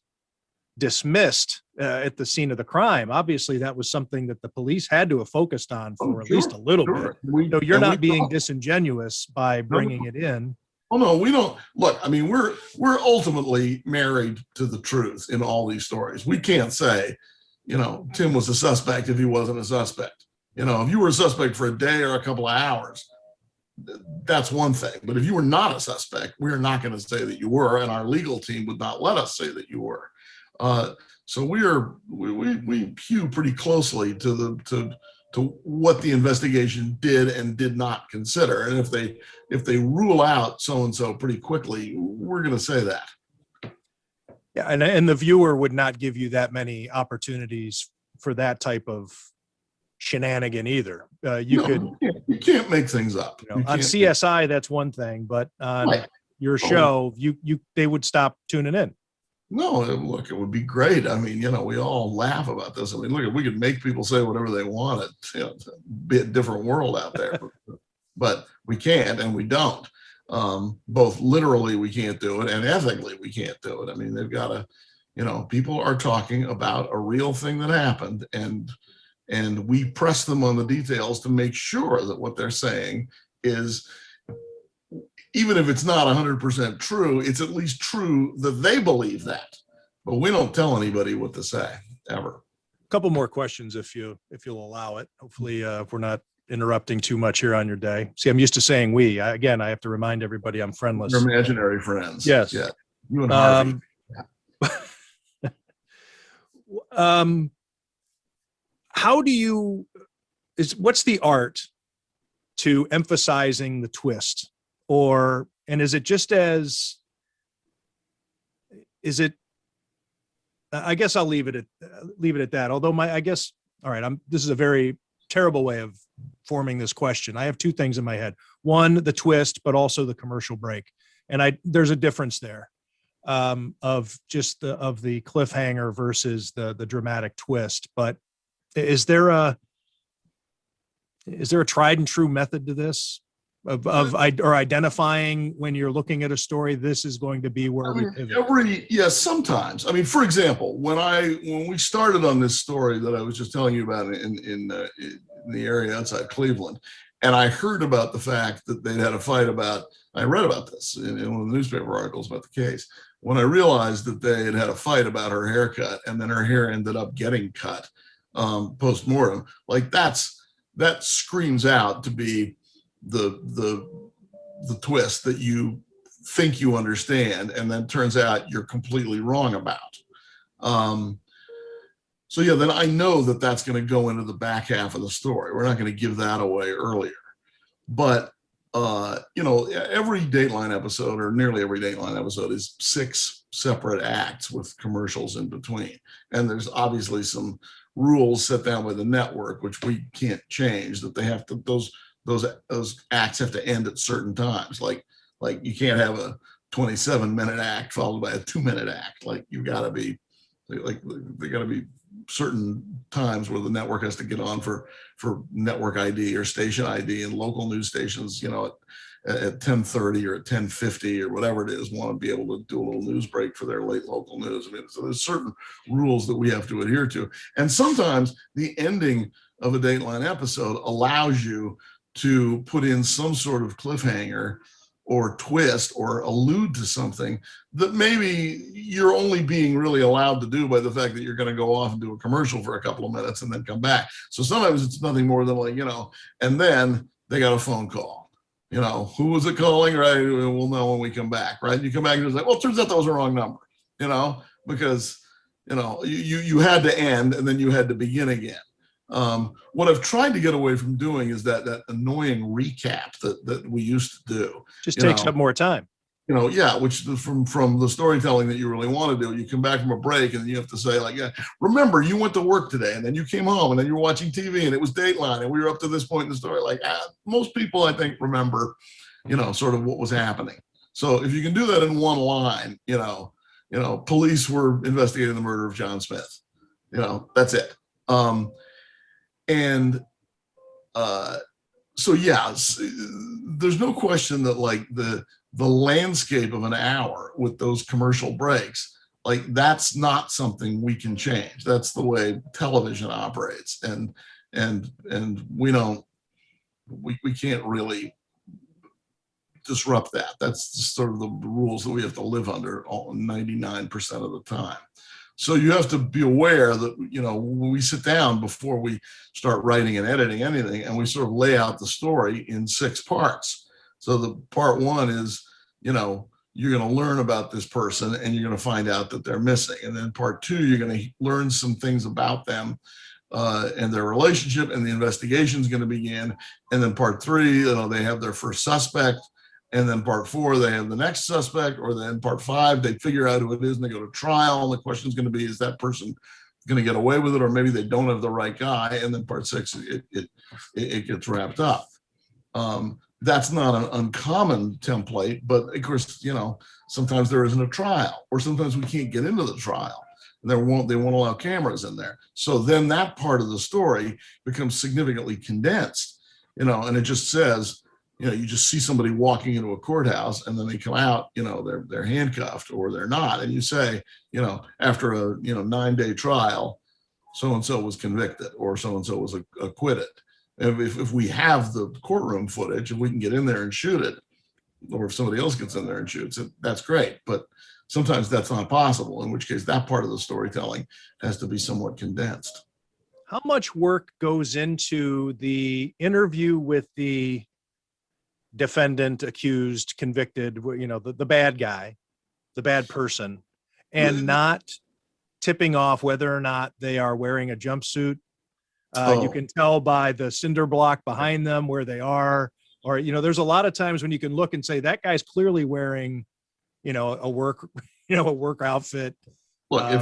dismissed at the scene of the crime. Obviously, that was something that the police had to have focused on for at least a little bit. So you're not being disingenuous by bringing it in. Oh no, we don't. Look, I mean, we're ultimately married to the truth in all these stories. We can't say, Tim was a suspect if he wasn't a suspect. If you were a suspect for a day or a couple of hours, that's one thing. But if you were not a suspect, we're not going to say that you were, and our legal team would not let us say that you were. So we hew pretty closely to what the investigation did and did not consider. And if they rule out so and so pretty quickly, we're going to say that. Yeah, and the viewer would not give you that many opportunities for that type of shenanigan either. You can't make things up. On CSI, that's one thing, but on your show, they would stop tuning in. No, look, it would be great. I mean, we all laugh about this. I mean, look, we could make people say whatever they wanted. It's a bit different world out there, but we can't, and we don't. Both literally we can't do it, and ethically we can't do it. I mean, they've got to, people are talking about a real thing that happened, and And we press them on the details to make sure that what they're saying is, even if it's not 100% true, it's at least true that they believe that. But we don't tell anybody what to say, ever. A couple more questions if you'll allow it. Hopefully if we're not interrupting too much here on your day. See, I'm used to saying we. Again, I have to remind everybody I'm friendless. Your imaginary friends. Yes. Yeah. You and Harvey. How do you, what's the art to emphasizing the twist? And is it just as, I guess I'll leave it at that. Although all right, this is a very terrible way of forming this question. I have two things in my head. One, the twist, but also the commercial break. And there's a difference there of the cliffhanger versus the dramatic twist. But is there a tried and true method to this or identifying when you're looking at a story, this is going to be where we pivot? Yes, sometimes. I mean, for example, when we started on this story that I was just telling you about in the area outside Cleveland, and I heard about the fact that they'd had a fight I read about this in one of the newspaper articles about the case. When I realized that they had had a fight about her haircut, and then her hair ended up getting cut post-mortem, like that screams out to be the twist that you think you understand, and then turns out you're completely wrong about. So yeah, then I know that that's going to go into the back half of the story. We're not going to give that away earlier. But every Dateline episode, or nearly every Dateline episode, is 6 separate acts with commercials in between. And there's obviously some rules set down by the network, which we can't change, that they have to, those acts have to end at certain times. Like you can't have a 27-minute act followed by a 2-minute act. Like they gotta be certain times where the network has to get on for network ID or station ID, and local news stations, at 10:30 or at 10:50 or whatever it is, want to be able to do a little news break for their late local news. I mean, so there's certain rules that we have to adhere to. And sometimes the ending of a Dateline episode allows you to put in some sort of cliffhanger or twist or allude to something that maybe you're only being really allowed to do by the fact that you're going to go off and do a commercial for a couple of minutes and then come back. So sometimes it's nothing more than like, and then they got a phone call. Who was it calling? Right. We'll know when we come back. Right. You come back and it's like, well, it turns out that was the wrong number, because, you had to end and then you had to begin again. What I've tried to get away from doing is that annoying recap that we used to do. Just takes up more time. Which from the storytelling that you really want to do, you come back from a break and then you have to say like, yeah, remember you went to work today and then you came home and then you were watching TV and it was Dateline and we were up to this point in the story. Like most people, I think, remember, sort of what was happening. So if you can do that in one line, police were investigating the murder of John Smith, that's it. So yeah, there's no question that like the landscape of an hour with those commercial breaks, like that's not something we can change. That's the way television operates, and we can't really disrupt that. That's just sort of the rules that we have to live under 99% of the time. So you have to be aware that, when we sit down before we start writing and editing anything, and we sort of lay out the story in 6 parts. So the part 1 is, you're going to learn about this person and you're going to find out that they're missing. And then part 2, you're going to learn some things about them and their relationship, and the investigation is going to begin. And then part 3, they have their first suspect. And then part 4, they have the next suspect, or then part 5, they figure out who it is and they go to trial. And the question is going to be, is that person going to get away with it? Or maybe they don't have the right guy. And then part 6, it gets wrapped up. That's not an uncommon template, but of course, sometimes there isn't a trial, or sometimes we can't get into the trial. They won't allow cameras in there. So then that part of the story becomes significantly condensed, and it just says, you just see somebody walking into a courthouse and then they come out, they're handcuffed or they're not. And you say, after a 9-day trial, so-and-so was convicted or so-and-so was acquitted. If we have the courtroom footage and we can get in there and shoot it, or if somebody else gets in there and shoots it, that's great. But sometimes that's not possible, in which case that part of the storytelling has to be somewhat condensed. How much work goes into the interview with the defendant, accused, convicted, the bad guy, the bad person, and not tipping off whether or not they are wearing a jumpsuit? You can tell by the cinder block behind them where they are, or, there's a lot of times when you can look and say that guy's clearly wearing, a work outfit. Look,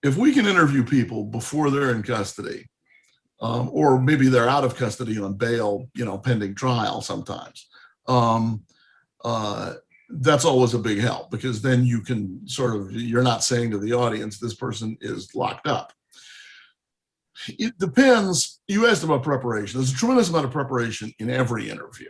if we can interview people before they're in custody, or maybe they're out of custody on bail, pending trial sometimes, that's always a big help, because then you can you're not saying to the audience, this person is locked up. It depends. You asked about preparation. There's a tremendous amount of preparation in every interview,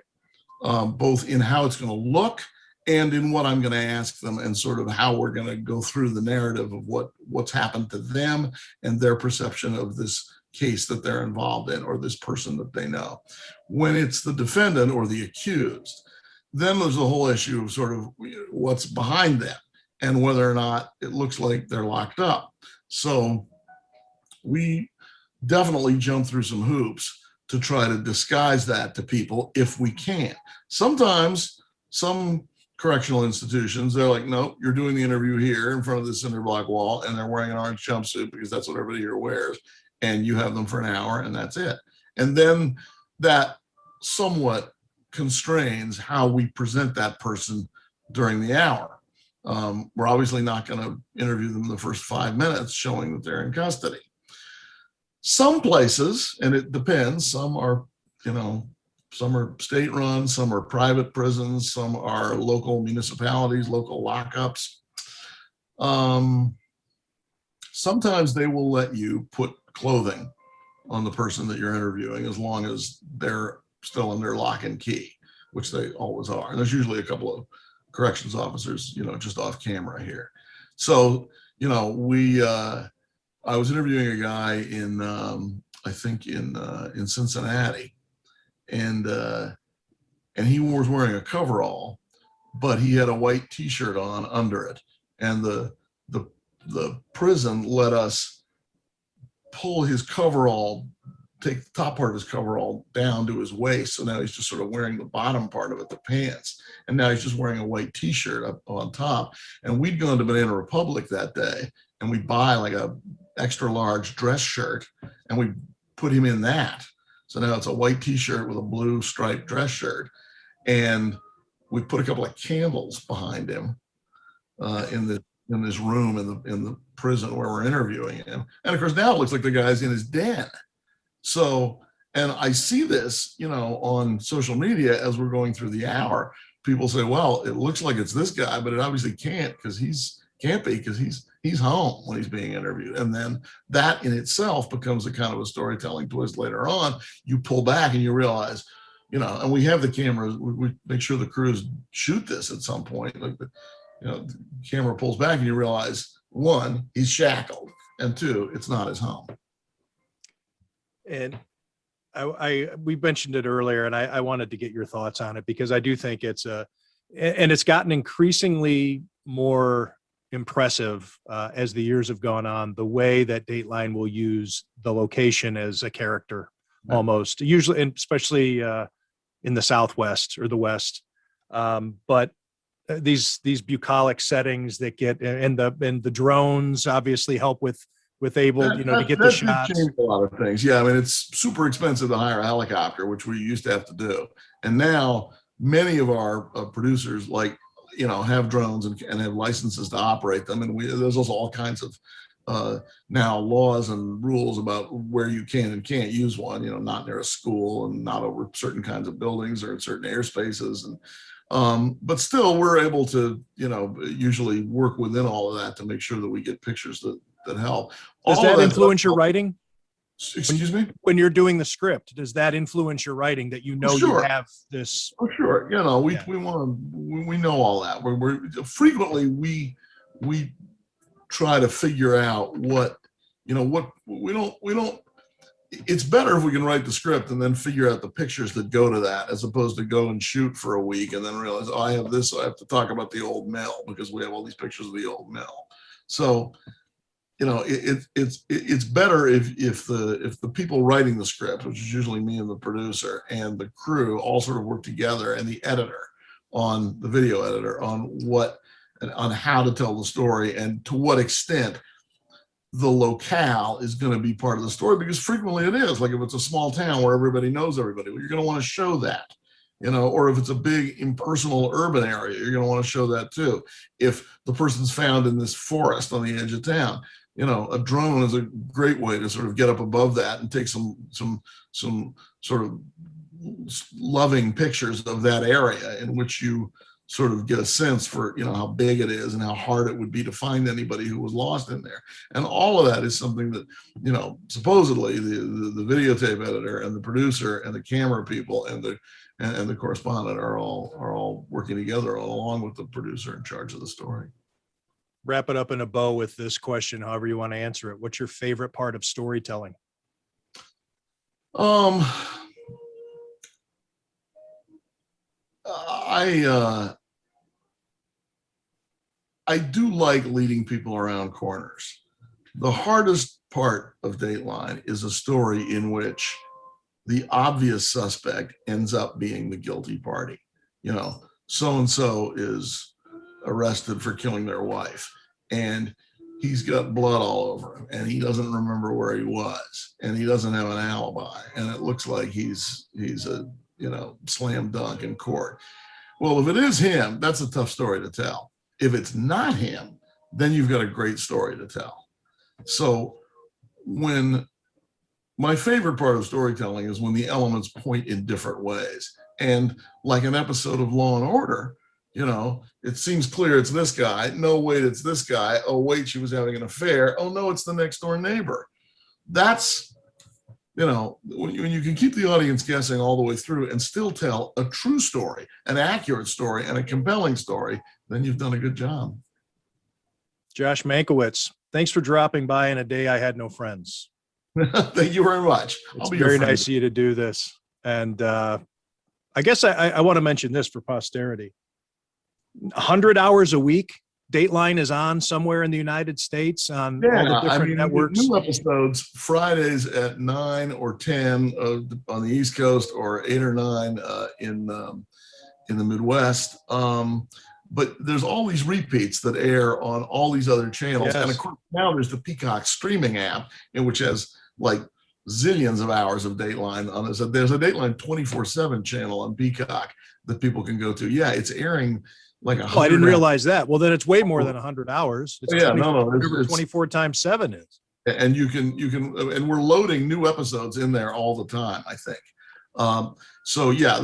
both in how it's going to look and in what I'm going to ask them, and sort of how we're going to go through the narrative of what's happened to them and their perception of this case that they're involved in, or this person that they know. When it's the defendant or the accused, then there's the whole issue of sort of what's behind them and whether or not it looks like they're locked up. So we definitely jump through some hoops to try to disguise that to people if we can. Sometimes some correctional institutions, they're like, no, you're doing the interview here in front of the cinder block wall, and they're wearing an orange jumpsuit because that's what everybody here wears, and you have them for an hour and that's it. And then that somewhat constrains how we present that person during the hour. We're obviously not going to interview them in the first 5 minutes showing that they're in custody. Some places, and it depends, some are state run, some are private prisons, some are local municipalities, local lockups. Sometimes they will let you put clothing on the person that you're interviewing, as long as they're still under lock and key, which they always are. And there's usually a couple of corrections officers, just off camera here. So, I was interviewing a guy in, I think in Cincinnati, and he was wearing a coverall, but he had a white T-shirt on under it, and the prison let us pull his coverall, take the top part of his coverall down to his waist. So now he's just sort of wearing the bottom part of it, the pants. And now he's just wearing a white T-shirt up on top. And we'd gone to Banana Republic that day, and we'd buy like a extra large dress shirt, and we put him in that. So now it's a white T-shirt with a blue striped dress shirt. And we put a couple of candles behind him in this room in the prison where we're interviewing him. And of course, now it looks like the guy's in his den. So, and I see this, on social media as we're going through the hour. People say, well, it looks like it's this guy, but it obviously can't because he's home when he's being interviewed. And then that in itself becomes a kind of a storytelling twist later on. You pull back and you realize, and we have the cameras, we make sure the crews shoot this at some point. Like the camera pulls back and you realize, one, he's shackled, and two, it's not his home. And we mentioned it earlier, and I wanted to get your thoughts on it, because I do think it's gotten increasingly more impressive as the years have gone on, the way that Dateline will use the location as a character, almost, usually, and especially in the Southwest or the West. But these bucolic settings that get, and the drones obviously help with able, to get the shots. Changed a lot of things. Yeah, I mean, it's super expensive to hire a helicopter, which we used to have to do. And now many of our producers have drones and have licenses to operate them. And there's also all kinds of now laws and rules about where you can and can't use one, not near a school and not over certain kinds of buildings or in certain airspaces. And but still we're able to, usually work within all of that to make sure that we get pictures that help. Does that influence your writing? Excuse me? When you're doing the script, does that influence your writing, that you have this? Oh, sure. We know all that. We're frequently we try to figure out what what we don't, it's better if we can write the script and then figure out the pictures that go to that, as opposed to go and shoot for a week and then realize, oh, I have this, so I have to talk about the old mill because we have all these pictures of the old mill. So, it's better if the people writing the script, which is usually me and the producer and the crew, all sort of work together, and the editor, on the video editor, on how to tell the story and to what extent the locale is going to be part of the story, because frequently it is. Like if it's a small town where everybody knows everybody, well, you're going to want to show that, or if it's a big impersonal urban area, you're going to want to show that too. If the person's found in this forest on the edge of town, a drone is a great way to sort of get up above that and take some sort of loving pictures of that area, in which you sort of get a sense for, how big it is and how hard it would be to find anybody who was lost in there. And all of that is something that, supposedly the videotape editor and the producer and the camera people and the correspondent are all working together along with the producer in charge of the story. Wrap it up in a bow with this question, however you want to answer it. What's your favorite part of storytelling? I do like leading people around corners. The hardest part of Dateline is a story in which the obvious suspect ends up being the guilty party. So-and-so is arrested for killing their wife, and he's got blood all over him, and he doesn't remember where he was, and he doesn't have an alibi, and it looks like he's a slam dunk in court. Well, if it is him, that's a tough story to tell. If it's not him, then you've got a great story to tell. So when my favorite part of storytelling is when the elements point in different ways. And like an episode of Law and Order, it seems clear it's this guy. No, wait, it's this guy. Oh, wait, she was having an affair. Oh, no, it's the next door neighbor. That's, when you can keep the audience guessing all the way through and still tell a true story, an accurate story, and a compelling story, then you've done a good job. Josh Mankiewicz, thanks for dropping by in a day I had no friends. Thank you very much. It's very nice of you to do this. And I guess I want to mention this for posterity. 100 hours a week, Dateline is on somewhere in the United States on all the different networks. New episodes Fridays at 9 or 10 on the East Coast, or 8 or 9 in the Midwest. But there's all these repeats that air on all these other channels. Yes. And of course, now there's the Peacock streaming app, which has like zillions of hours of Dateline on it. There's a Dateline 24/7 channel on Peacock that people can go to. Yeah, it's airing like a. I didn't realize that. Well, then it's way more than 100 hours. It's 24 times 7 is. And you can, and we're loading new episodes in there all the time, I think. So yeah,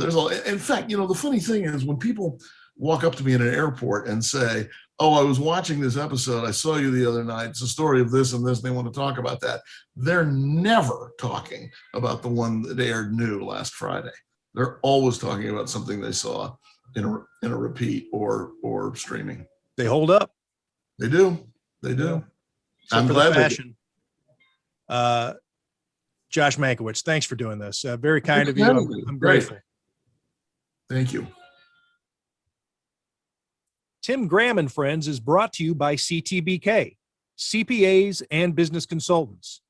in fact, the funny thing is when people walk up to me in an airport and say, oh, I was watching this episode, I saw you the other night, it's a story of this and this, they want to talk about that. They're never talking about the one that aired new last Friday. They're always talking about something they saw in a repeat or streaming. They hold up. They do. Yeah. I'm glad fashion. Josh Mankiewicz, thanks for doing this. Very kind of you. I'm grateful. Thank you. Tim Graham and Friends is brought to you by CTBK, CPAs and business consultants.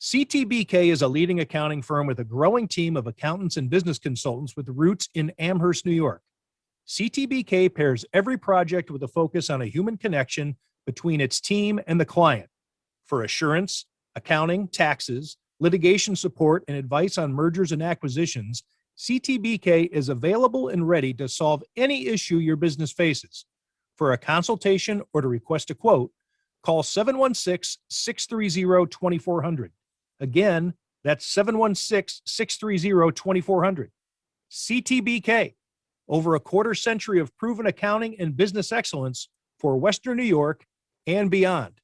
CTBK is a leading accounting firm with a growing team of accountants and business consultants with roots in Amherst, New York. CTBK pairs every project with a focus on a human connection between its team and the client. For assurance, accounting, taxes, litigation support, and advice on mergers and acquisitions, CTBK is available and ready to solve any issue your business faces. For a consultation or to request a quote, call 716-630-2400. Again, that's 716-630-2400. CTBK, over a quarter century of proven accounting and business excellence for Western New York and beyond.